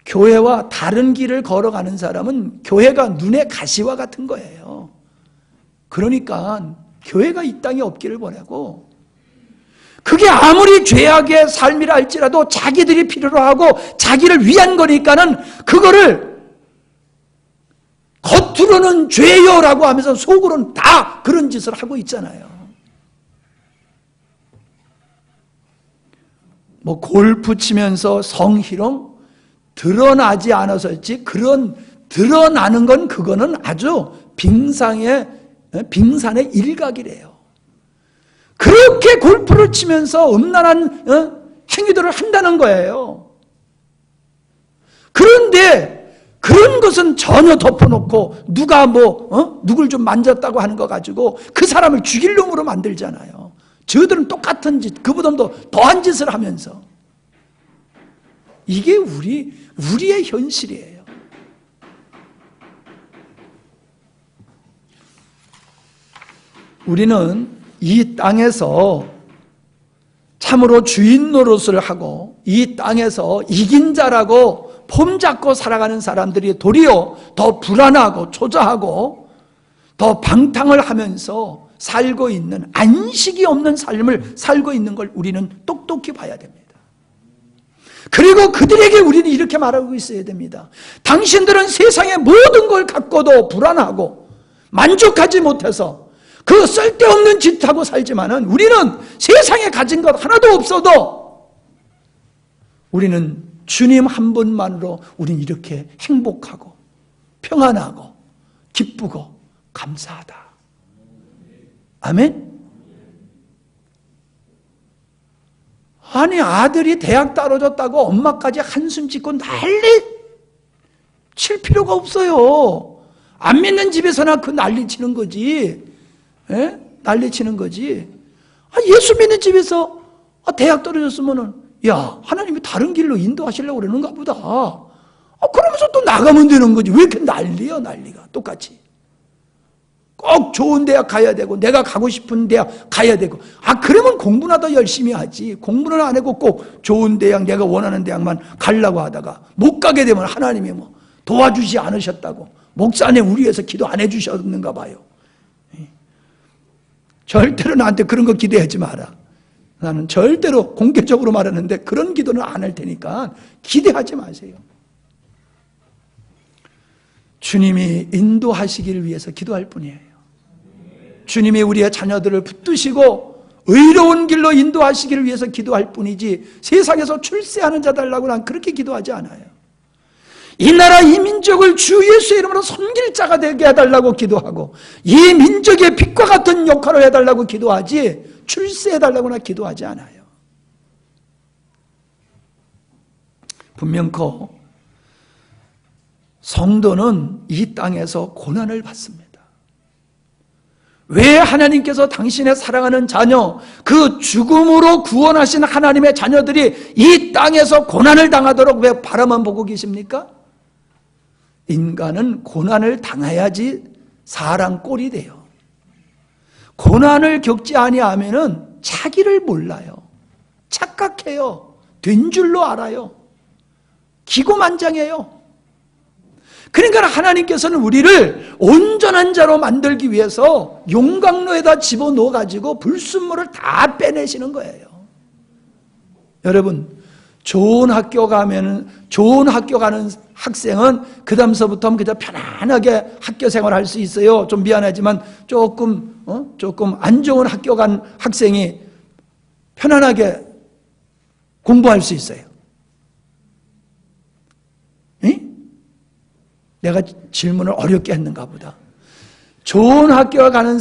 교회와 다른 길을 걸어가는 사람은 교회가 눈의 가시와 같은 거예요. 그러니까 교회가 이 땅에 없기를 바라고, 그게 아무리 죄악의 삶이라 할지라도 자기들이 필요로 하고 자기를 위한 거니까는 그거를 겉으로는 죄요라고 하면서 속으로는 다 그런 짓을 하고 있잖아요. 뭐 골프 치면서 성희롱 드러나지 않아서지, 그런 드러나는 건 그거는 아주 빙산의 일각이래요. 그렇게 골프를 치면서 음란한 행위들을 한다는 거예요. 그런데 그런 것은 전혀 덮어놓고 누가 누굴 좀 만졌다고 하는 거 가지고 그 사람을 죽일 놈으로 만들잖아요. 저들은 똑같은 짓, 그보다도 더한 짓을 하면서. 이게 우리의 현실이에요. 우리는 이 땅에서 참으로 주인 노릇을 하고 이 땅에서 이긴 자라고 폼 잡고 살아가는 사람들이 도리어 더 불안하고 초조하고 더 방탕을 하면서 살고 있는, 안식이 없는 삶을 살고 있는 걸 우리는 똑똑히 봐야 됩니다. 그리고 그들에게 우리는 이렇게 말하고 있어야 됩니다. 당신들은 세상의 모든 걸 갖고도 불안하고 만족하지 못해서 그 쓸데없는 짓하고 살지만은 우리는 세상에 가진 것 하나도 없어도 우리는 주님 한 분만으로 우리는 이렇게 행복하고 평안하고 기쁘고 감사하다. 아멘? 아니, 아들이 대학 떨어졌다고 엄마까지 한숨 짓고 난리 칠 필요가 없어요. 안 믿는 집에서나 그 난리 치는 거지. 예? 난리 치는 거지. 예수 믿는 집에서 대학 떨어졌으면은, 야, 하나님이 다른 길로 인도하시려고 그러는가 보다. 그러면서 또 나가면 되는 거지. 왜 이렇게 난리야, 난리가. 똑같이. 꼭 좋은 대학 가야 되고, 내가 가고 싶은 대학 가야 되고. 그러면 공부나 더 열심히 하지. 공부는 안 하고 꼭 좋은 대학, 내가 원하는 대학만 가려고 하다가 못 가게 되면 하나님이 도와주지 않으셨다고. 목사님, 우리 위해서 기도 안 해주셨는가 봐요. 절대로 나한테 그런 거 기대하지 마라. 나는 절대로 공개적으로 말하는데 그런 기도는 안 할 테니까 기대하지 마세요. 주님이 인도하시기를 위해서 기도할 뿐이에요. 주님이 우리의 자녀들을 붙드시고 의로운 길로 인도하시기를 위해서 기도할 뿐이지 세상에서 출세하는 자 달라고 난 그렇게 기도하지 않아요. 이 나라 이 민족을 주 예수의 이름으로 섬길 자가 되게 해달라고 기도하고 이 민족의 빛과 같은 역할을 해달라고 기도하지 출세해달라고나 기도하지 않아요. 분명코 성도는 이 땅에서 고난을 받습니다. 왜 하나님께서 당신의 사랑하는 자녀, 그 죽음으로 구원하신 하나님의 자녀들이 이 땅에서 고난을 당하도록 왜 바라만 보고 계십니까? 인간은 고난을 당해야지 사람 꼴이 돼요. 고난을 겪지 아니하면은 자기를 몰라요. 착각해요. 된 줄로 알아요. 기고만장해요. 그러니까 하나님께서는 우리를 온전한 자로 만들기 위해서 용광로에다 집어넣어 가지고 불순물을 다 빼내시는 거예요. 여러분, 좋은 학교 가면은, 좋은 학교 가는 학생은 그 다음서부터는 그저 편안하게 학교 생활할 수 있어요. 좀 미안하지만 조금 안 좋은 학교 간 학생이 편안하게 공부할 수 있어요. 내가 질문을 어렵게 했는가 보다. 좋은 학교 가는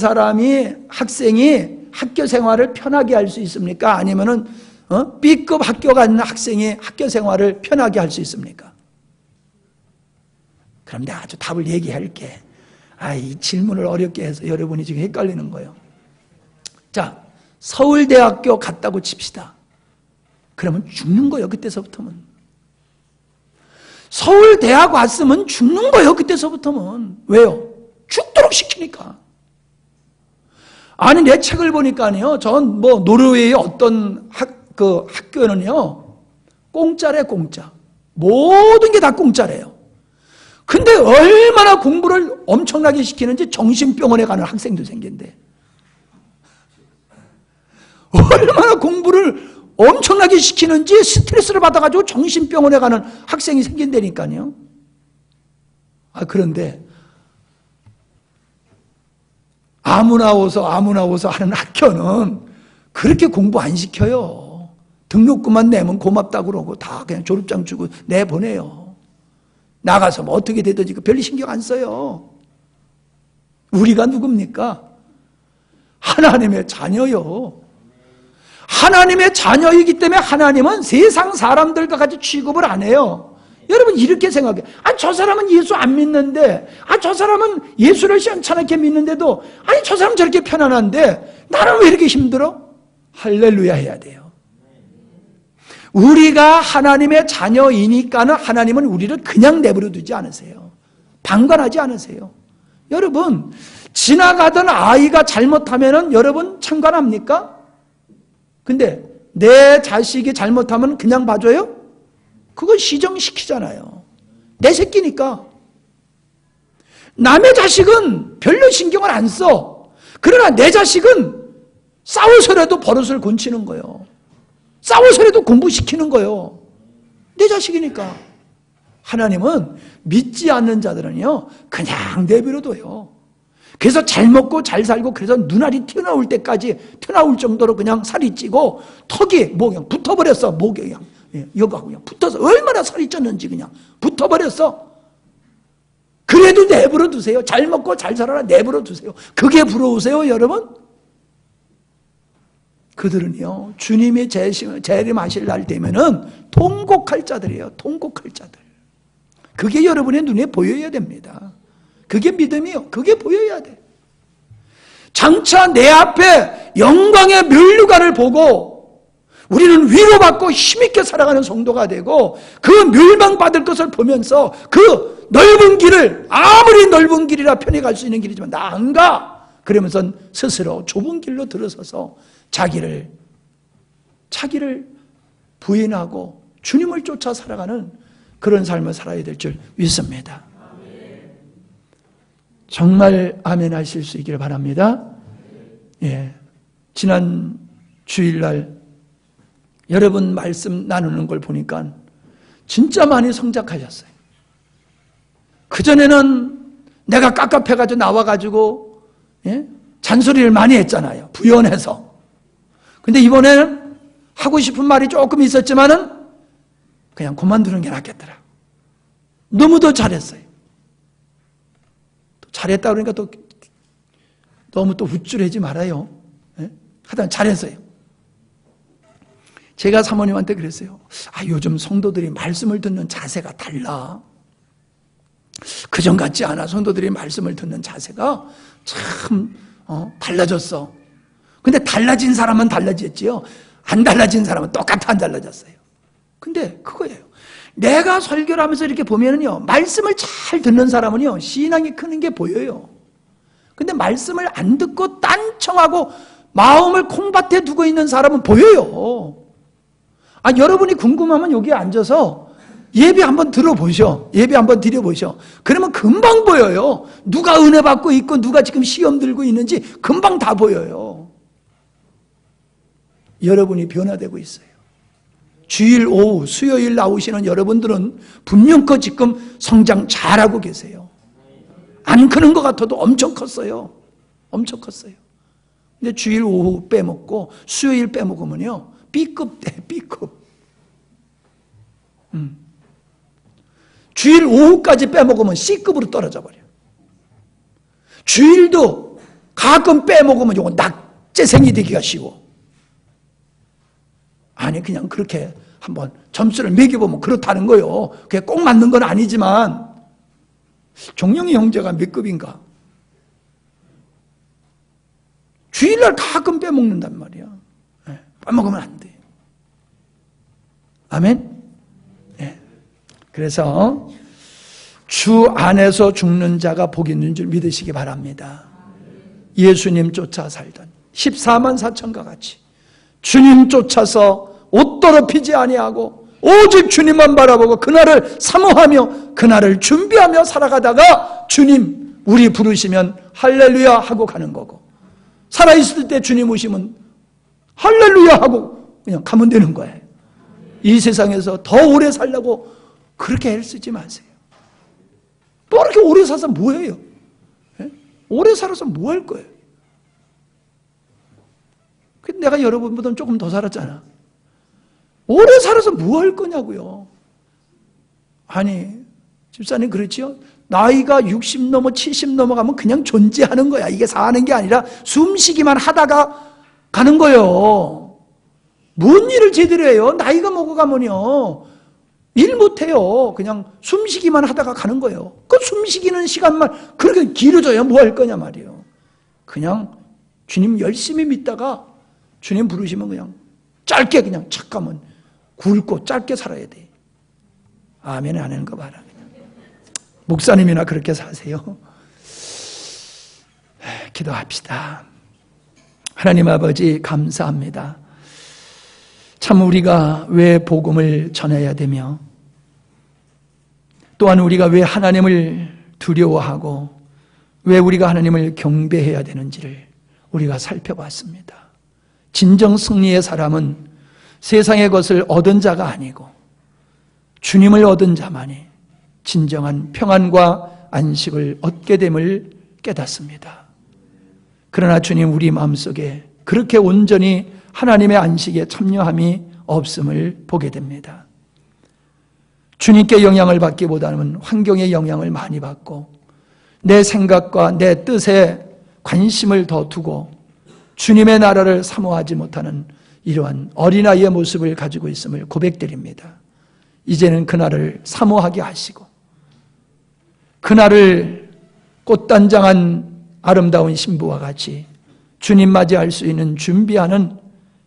학생이 학교 생활을 편하게 할 수 있습니까? 아니면은 B급 학교 가는 학생이 학교 생활을 편하게 할 수 있습니까? 그럼 내가 아주 답을 얘기할게. 이 질문을 어렵게 해서 여러분이 지금 헷갈리는 거예요. 자, 서울대학교 갔다고 칩시다. 그러면 죽는 거예요, 그때서부터는. 서울대학 왔으면 죽는 거예요, 그때서부터는. 왜요? 죽도록 시키니까. 아니, 내 책을 보니까요, 전 노르웨이의 어떤 학교는요, 공짜래, 공짜. 모든 게 다 공짜래요. 근데 얼마나 공부를 엄청나게 시키는지 정신병원에 가는 학생도 생긴대. 얼마나 공부를 엄청나게 시키는지 스트레스를 받아가지고 정신병원에 가는 학생이 생긴다니까요. 그런데 아무나 오서 하는 학교는 그렇게 공부 안 시켜요. 등록금만 내면 고맙다고 그러고 다 그냥 졸업장 주고 내보내요. 나가서 어떻게 되든지 별로 신경 안 써요. 우리가 누굽니까? 하나님의 자녀요. 하나님의 자녀이기 때문에 하나님은 세상 사람들과 같이 취급을 안 해요. 여러분 이렇게 생각해요. 저 사람은 예수 안 믿는데, 저 사람은 예수를 시원찮게 믿는데도, 저 사람은 저렇게 편안한데 나는 왜 이렇게 힘들어? 할렐루야 해야 돼요. 우리가 하나님의 자녀이니까는 하나님은 우리를 그냥 내버려 두지 않으세요. 방관하지 않으세요. 여러분, 지나가던 아이가 잘못하면은 여러분 참관합니까? 근데 내 자식이 잘못하면 그냥 봐줘요? 그걸 시정시키잖아요. 내 새끼니까. 남의 자식은 별로 신경을 안 써. 그러나 내 자식은 싸워서라도 버릇을 고치는 거예요. 싸워서라도 공부시키는 거예요. 내 자식이니까. 하나님은 믿지 않는 자들은요 그냥 내버려둬요. 그래서 잘 먹고 잘 살고, 그래서 눈알이 튀어나올 때까지, 튀어나올 정도로 그냥 살이 찌고 턱이 뭐 그냥 붙어버렸어. 목에 그냥 여기하고 그냥 붙어서 얼마나 살이 쪘는지 그냥 붙어버렸어. 그래도 내버려 두세요. 잘 먹고 잘 살아라 내버려 두세요. 그게 부러우세요 여러분? 그들은요 주님이 재림하실 날 되면은 통곡할 자들이에요. 통곡할 자들. 그게 여러분의 눈에 보여야 됩니다. 그게 믿음이요. 그게 보여야 돼. 장차 내 앞에 영광의 면류관을 보고 우리는 위로받고 힘있게 살아가는 성도가 되고, 그 멸망받을 것을 보면서 그 넓은 길을, 아무리 넓은 길이라 편히 갈 수 있는 길이지만 나 안 가! 그러면서 스스로 좁은 길로 들어서서 자기를 부인하고 주님을 쫓아 살아가는 그런 삶을 살아야 될 줄 믿습니다. 정말 아멘 하실 수 있기를 바랍니다. 예. 지난 주일날 여러분 말씀 나누는 걸 보니까 진짜 많이 성장하셨어요. 그전에는 내가 깝깝해가지고 나와가지고 잔소리를 많이 했잖아요. 부연해서. 근데 이번에는 하고 싶은 말이 조금 있었지만은 그냥 그만두는 게 낫겠더라. 너무 더 잘했어요. 잘했다 그러니까 또 너무 또 우쭐하지 말아요. 하여튼 잘했어요. 제가 사모님한테 그랬어요. 요즘 성도들이 말씀을 듣는 자세가 달라. 그전 같지 않아. 성도들이 말씀을 듣는 자세가 참 달라졌어. 근데 달라진 사람은 달라졌지요. 안 달라진 사람은 똑같아 안 달라졌어요. 근데 그거예요. 내가 설교를 하면서 이렇게 보면은요, 말씀을 잘 듣는 사람은요, 신앙이 크는 게 보여요. 근데 말씀을 안 듣고 딴청하고 마음을 콩밭에 두고 있는 사람은 보여요. 여러분이 궁금하면 여기 앉아서 예배 한번 들어보셔. 예배 한번 드려보셔. 그러면 금방 보여요. 누가 은혜 받고 있고 누가 지금 시험 들고 있는지 금방 다 보여요. 여러분이 변화되고 있어요. 주일 오후 수요일 나오시는 여러분들은 분명히 지금 성장 잘하고 계세요. 안 크는 것 같아도 엄청 컸어요. 엄청 컸어요. 근데 주일 오후 빼먹고 수요일 빼먹으면요 B급 돼. B급. 주일 오후까지 빼먹으면 C급으로 떨어져 버려. 주일도 가끔 빼먹으면 요거 낙제생이 되기가 쉬워. 아니 그냥 그렇게 한번 점수를 매겨보면 그렇다는 거예요. 그게 꼭 맞는 건 아니지만, 종영이 형제가 몇 급인가? 주일날 가끔 빼먹는단 말이야. 빼먹으면 안 돼. 아멘? 네. 그래서 주 안에서 죽는 자가 복이 있는 줄 믿으시기 바랍니다. 예수님 쫓아 살던 14만 4천과 같이 주님 쫓아서 옷 더럽히지 아니하고 오직 주님만 바라보고 그날을 사모하며 그날을 준비하며 살아가다가 주님 우리 부르시면 할렐루야 하고 가는 거고, 살아있을 때 주님 오시면 할렐루야 하고 그냥 가면 되는 거예요. 이 세상에서 더 오래 살려고 그렇게 애를 쓰지 마세요. 또 이렇게 오래 살아서 뭐해요? 오래 살아서 뭐 할 거예요? 내가 여러분보다는 조금 더 살았잖아. 오래 살아서 뭐 할 거냐고요. 아니 집사님 그렇지요? 나이가 60 넘어 70 넘어가면 그냥 존재하는 거야. 이게 사는 게 아니라 숨쉬기만 하다가 가는 거예요. 뭔 일을 제대로 해요? 나이가 먹어가면요 일 못해요. 그냥 숨쉬기만 하다가 가는 거예요. 그 숨쉬기는 시간만 그렇게 길어져야 뭐 할 거냐 말이에요. 그냥 주님 열심히 믿다가 주님 부르시면 그냥 짧게 그냥 착 가면 굵고 짧게 살아야 돼. 아멘 안 하는 거 봐라. 목사님이나 그렇게 사세요. 기도합시다. 하나님 아버지 감사합니다. 참 우리가 왜 복음을 전해야 되며 또한 우리가 왜 하나님을 두려워하고 왜 우리가 하나님을 경배해야 되는지를 우리가 살펴봤습니다. 진정 승리의 사람은 세상의 것을 얻은 자가 아니고 주님을 얻은 자만이 진정한 평안과 안식을 얻게 됨을 깨닫습니다. 그러나 주님 우리 마음속에 그렇게 온전히 하나님의 안식에 참여함이 없음을 보게 됩니다. 주님께 영향을 받기보다는 환경의 영향을 많이 받고 내 생각과 내 뜻에 관심을 더 두고 주님의 나라를 사모하지 못하는 이러한 어린아이의 모습을 가지고 있음을 고백드립니다. 이제는 그날을 사모하게 하시고 그날을 꽃단장한 아름다운 신부와 같이 주님 맞이할 수 있는 준비하는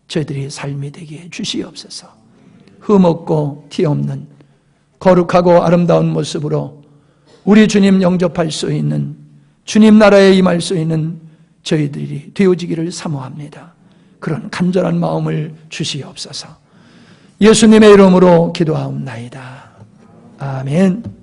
저희들이 삶이 되게 주시옵소서. 흠없고 티 없는 거룩하고 아름다운 모습으로 우리 주님 영접할 수 있는 주님 나라에 임할 수 있는 저희들이 되어지기를 사모합니다. 그런 간절한 마음을 주시옵소서. 예수님의 이름으로 기도하옵나이다. 아멘.